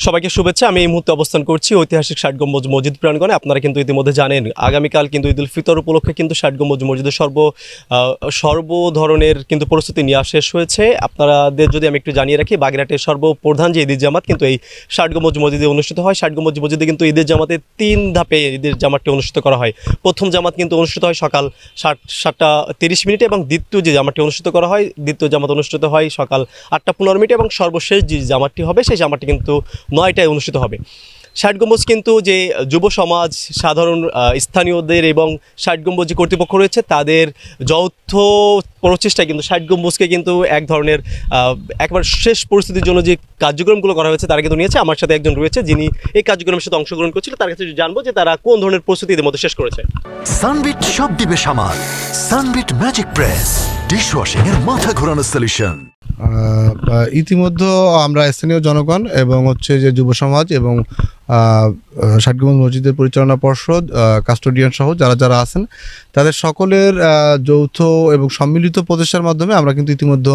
সবাইকে শুভেচ্ছা। আমি এই মুহূর্তে অবস্থান করছি ঐতিহাসিক ৬০ গম্বুজ মসজিদ প্রাঙ্গণে। আপনারা কিন্তু ইতিমধ্যে জানেন আগামীকাল কিন্তু ঈদুল ফিতর উপলক্ষে কিন্তু ৬০ গম্বুজ মসজিদের সর্ব ধরনের কিন্তু প্রস্তুতি নেওয়া শেষ হয়েছে। আপনাদের যদি আমি একটু জানিয়ে রাখি, বাগেরহাটের সর্বপ্রধান যে ঈদের জামাত কিন্তু এই ৬০ গম্বুজ মসজিদে অনুষ্ঠিত হয়। ৬০ গম্বুজ মসজিদে কিন্তু ঈদের জামাতে ৩ ধাপে ঈদের জামাতটি অনুষ্ঠিত করা হয়। প্রথম জামাত কিন্তু অনুষ্ঠিত হয় সকাল ৭:৩০ এবং দ্বিতীয় যে জামাতটি অনুষ্ঠিত করা হয়, দ্বিতীয় জামাত অনুষ্ঠিত হয় সকাল ৮:১৫ এবং সর্বশেষ যে জামাতটি হবে সেই জামাতটি কিন্তু ৯টায় অনুষ্ঠিত হবে। ৬০ গম্বুজ কিন্তু যে যুব সমাজ, সাধারণ স্থানীয়দের এবং ৬০ গম্বুজ যে কর্তৃপক্ষ রয়েছে তাদের যৌথ প্রচেষ্টায় কিন্তু ৬০ গম্বুজকে কিন্তু এক ধরনের একবার শেষ পরিস্থিতির জন্য যে কার্যক্রমগুলো করা হয়েছে তারা কিন্তু নিয়েছে। আমার সাথে একজন রয়েছে যিনি এই কার্যক্রমের সাথে অংশগ্রহণ করছিল, তার কাছে জানবো যে তারা কোন ধরনের প্রস্তুতি এর মধ্যে শেষ করেছে। সানবিট সব দিবে সামাল, সানবিট ম্যাজিক প্রেস ডিশওয়াশিং এর মাথা ঘোরানো সলিউশন। ইতিমধ্যে আমরা স্থানীয় জনগণ এবং যে যুব সমাজ এবং ৬০ গম্বুজ মসজিদের পরিচালনা পর্ষদ, কাস্টোডিয়ান সহ যারা আছেন তাদের সকলের যৌথ এবং সম্মিলিত প্রচেষ্টার মাধ্যমে আমরা কিন্তু ইতিমধ্যে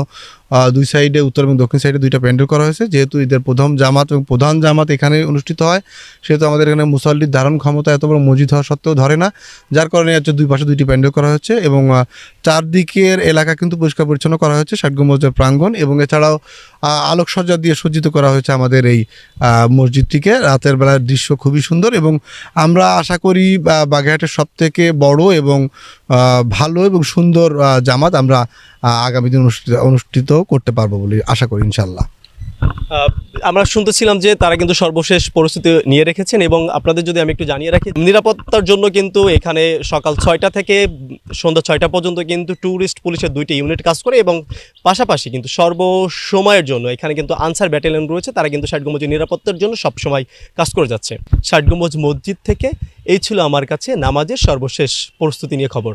দুই সাইডে, উত্তর এবং দক্ষিণ সাইডে 2টা প্যান্ডেল করা হয়েছে। যেহেতু ঈদের প্রথম জামাত এবং প্রধান জামাত এখানে অনুষ্ঠিত হয়, সেহেতু আমাদের এখানে মুসল্লির ধারণ ক্ষমতা এত বড় মসজিদ হওয়া সত্ত্বেও ধরে না, যার কারণে দুই পাশে 2টি প্যান্ডেল করা হচ্ছে এবং চারদিকের এলাকা কিন্তু পরিষ্কার পরিচ্ছন্ন করা হয়েছে ৬০ গম্বুজের প্রাঙ্গণ, এবং এছাড়াও আলোকসজ্জা দিয়ে সজ্জিত করা হয়েছে আমাদের এই মসজিদটিকে। রাতের বেলার দৃশ্য খুবই সুন্দর এবং আমরা আশা করি বাগেরহাটের সবথেকে বড় এবং ভালো এবং সুন্দর জামাত আমরা আগামী দিন অনুষ্ঠিত করতে পারবো বলে আশা করি ইনশাল্লাহ। আমরা শুনতেছিলাম যে তারা কিন্তু সর্বশেষ পরিস্থিতি নিয়ে রেখেছেন এবং আপনাদের যদি আমি একটু জানিয়ে রাখি, নিরাপত্তার জন্য কিন্তু এখানে সকাল ৬টা থেকে সন্ধ্যা ৬টা পর্যন্ত কিন্তু ট্যুরিস্ট পুলিশের 2টি ইউনিট কাজ করে এবং পাশাপাশি কিন্তু সর্বসময়ের জন্য এখানে কিন্তু আনসার ব্যাটালিয়ন রয়েছে, তারা কিন্তু ৬০ গম্বুজের নিরাপত্তার জন্য সবসময় কাজ করে যাচ্ছে। ৬০ গম্বুজ মসজিদ থেকে এই ছিল আমার কাছে নামাজের সর্বশেষ প্রস্তুতি নিয়ে খবর।